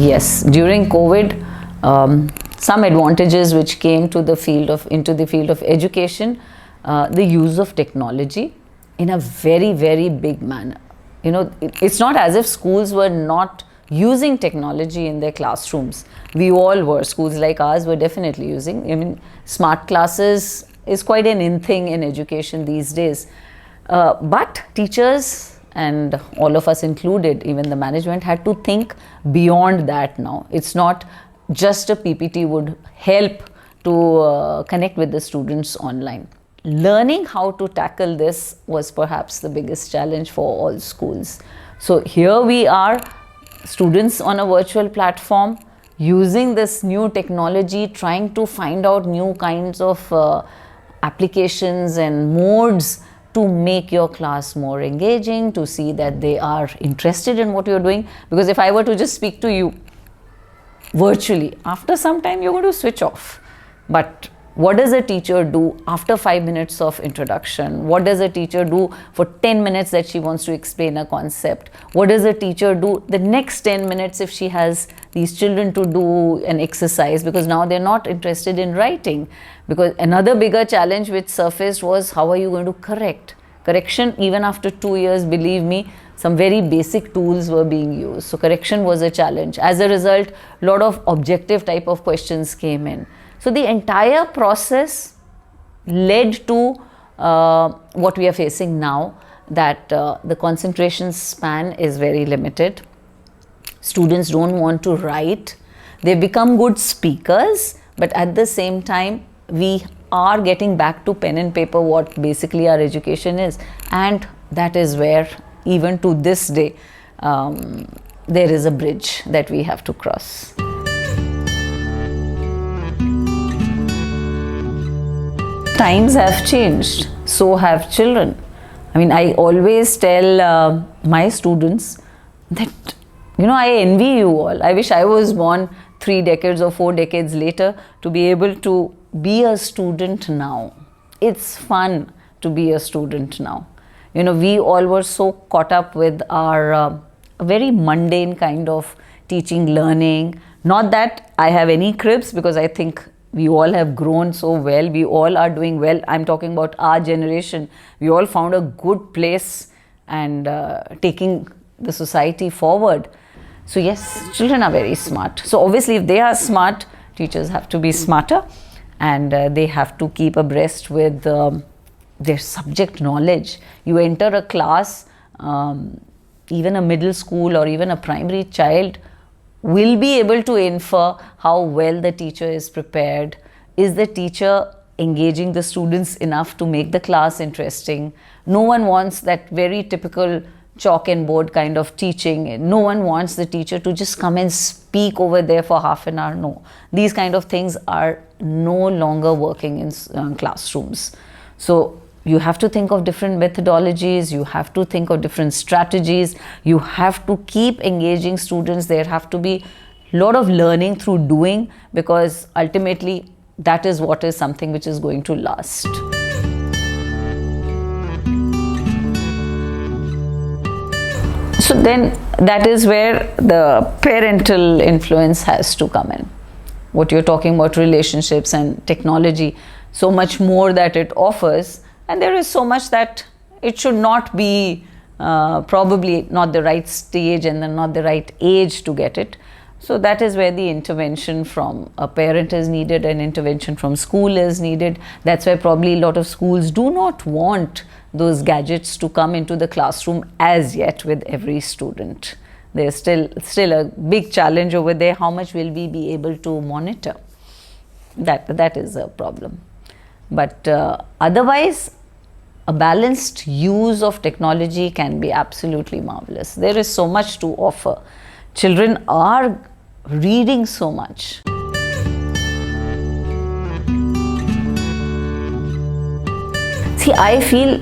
Yes, during COVID, some advantages which came to the field of into the field of education, the use of technology in a very, very big manner. It's not as if schools were not using technology in their classrooms. We all were. Schools like ours were definitely using. I mean, smart classes is quite an in thing in education these days. But teachers and all of us included, even the management, had to think beyond that now. It's not just a PPT would help to connect with the students online. Learning how to tackle this was perhaps the biggest challenge for all schools. So here we are, students on a virtual platform, using this new technology, trying to find out new kinds of applications and modes to make your class more engaging, to see that they are interested in what you're doing. Because if I were to just speak to you virtually, after some time you're going to switch off. But what does a teacher do after 5 minutes of introduction? What does a teacher do for 10 minutes that she wants to explain a concept? What does a teacher do the next 10 minutes if she has these children to do an exercise? Because now they're not interested in writing. Because another bigger challenge which surfaced was, how are you going to correct? Correction, even after 2 years, believe me, some very basic tools were being used. So correction was a challenge. As a result, a lot of objective type of questions came in. So the entire process led to what we are facing now, that the concentration span is very limited. Students don't want to write. They become good speakers, but at the same time, we are getting back to pen and paper, what basically our education is. And that is where, even to this day, there is a bridge that we have to cross. Times have changed, so have children. I mean, I always tell my students that, I envy you all. I wish I was born 3 decades or 4 decades later to be able to be a student now. It's fun to be a student now. We all were so caught up with our very mundane kind of teaching, learning. Not that I have any cribs, because I think we all have grown so well. We all are doing well. I'm talking about our generation. We all found a good place and taking the society forward. So yes, children are very smart. So obviously, if they are smart, teachers have to be smarter, and they have to keep abreast with their subject knowledge. You enter a class, even a middle school or even a primary child will be able to infer how well the teacher is prepared. Is the teacher engaging the students enough to make the class interesting? No one wants that very typical chalk and board kind of teaching. No one wants the teacher to just come and speak over there for half an hour. No, these kind of things are no longer working in classrooms. So you have to think of different methodologies, you have to think of different strategies, you have to keep engaging students. There have to be a lot of learning through doing, because ultimately that is what is something which is going to last. So then that is where the parental influence has to come in. What you're talking about, relationships and technology, so much more that it offers. And there is so much that it should not be probably not the right stage and then not the right age to get it. So that is where the intervention from a parent is needed, an intervention from school is needed. That's why probably a lot of schools do not want those gadgets to come into the classroom as yet with every student. There's still a big challenge over there. How much will we be able to monitor? That is a problem. But otherwise, a balanced use of technology can be absolutely marvelous. There is so much to offer. Children are reading so much. See, I feel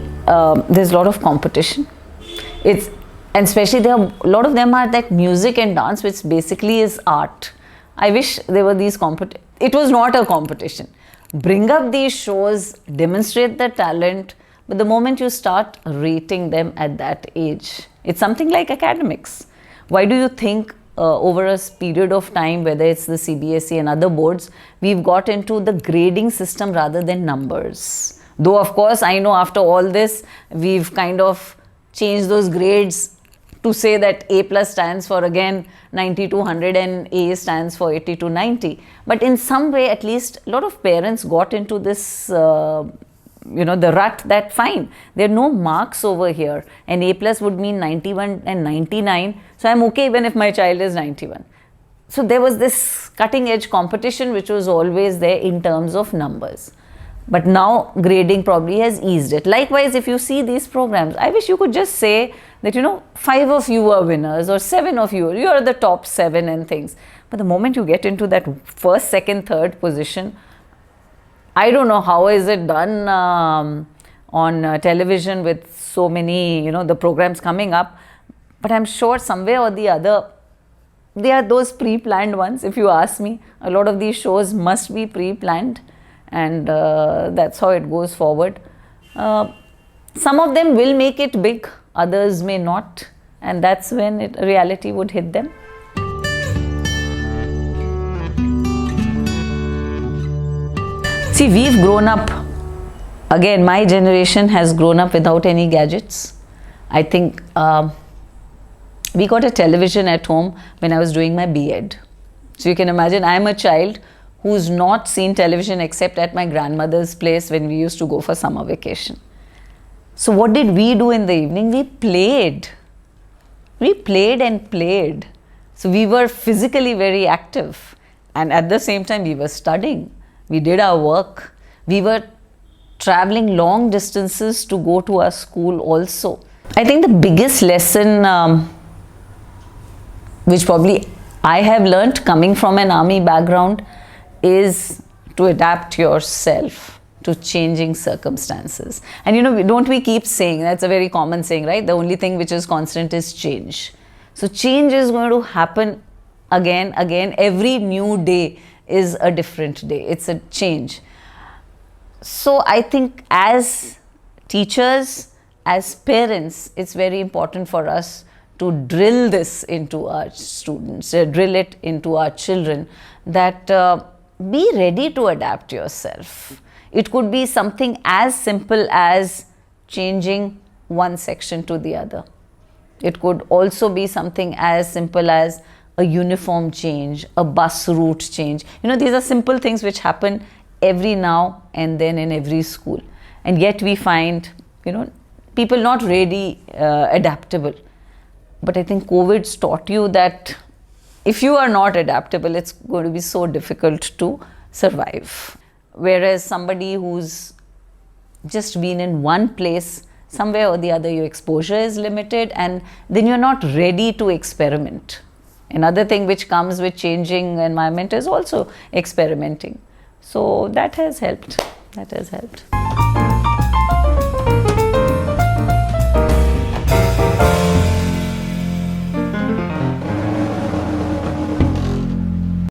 there's a lot of competition. And especially a lot of them are that music and dance, which basically is art. I wish there were these it was not a competition. Bring up these shows, demonstrate the talent, but the moment you start rating them at that age, it's something like academics. Why do you think over a period of time, whether it's the CBSE and other boards, we've got into the grading system rather than numbers. Though, of course, I know after all this, we've kind of changed those grades to say that A plus stands for again 90 to 100 and A stands for 80 to 90. But in some way, at least, a lot of parents got into this the rut that fine, there are no marks over here, and A plus would mean 91 and 99, so I'm okay even if my child is 91. So there was this cutting edge competition which was always there in terms of numbers. But now grading probably has eased it. Likewise, if you see these programs, I wish you could just say that 5 of you are winners or 7 of you are the top 7 and things. But the moment you get into that first, second, third position, I don't know how is it done on television with so many, the programs coming up. But I'm sure somewhere or the other, they are those pre-planned ones. If you ask me, a lot of these shows must be pre-planned, and that's how it goes forward. Some of them will make it big, others may not, and that's when reality would hit them. See, we've grown up, again, my generation has grown up without any gadgets. I think we got a television at home when I was doing my B.Ed. So you can imagine, I'm a child who's not seen television except at my grandmother's place when we used to go for summer vacation. So what did we do in the evening? We played. We played and played. So we were physically very active, and at the same time we were studying. We did our work. We were traveling long distances to go to our school also. I think the biggest lesson which probably I have learnt coming from an army background is to adapt yourself to changing circumstances. And don't we keep saying, that's a very common saying, right? The only thing which is constant is change. So change is going to happen again. Every new day is a different day. It's a change. So I think as teachers, as parents, it's very important for us to drill this into our students, drill it into our children, that be ready to adapt yourself. It could be something as simple as changing one section to the other. It could also be something as simple as a uniform change, a bus route change. These are simple things which happen every now and then in every school. And yet we find, people not really adaptable. But I think COVID's taught you that if you are not adaptable, it's going to be so difficult to survive. Whereas somebody who's just been in one place, somewhere or the other your exposure is limited, and then you're not ready to experiment. Another thing which comes with changing environment is also experimenting. So that has helped. That has helped.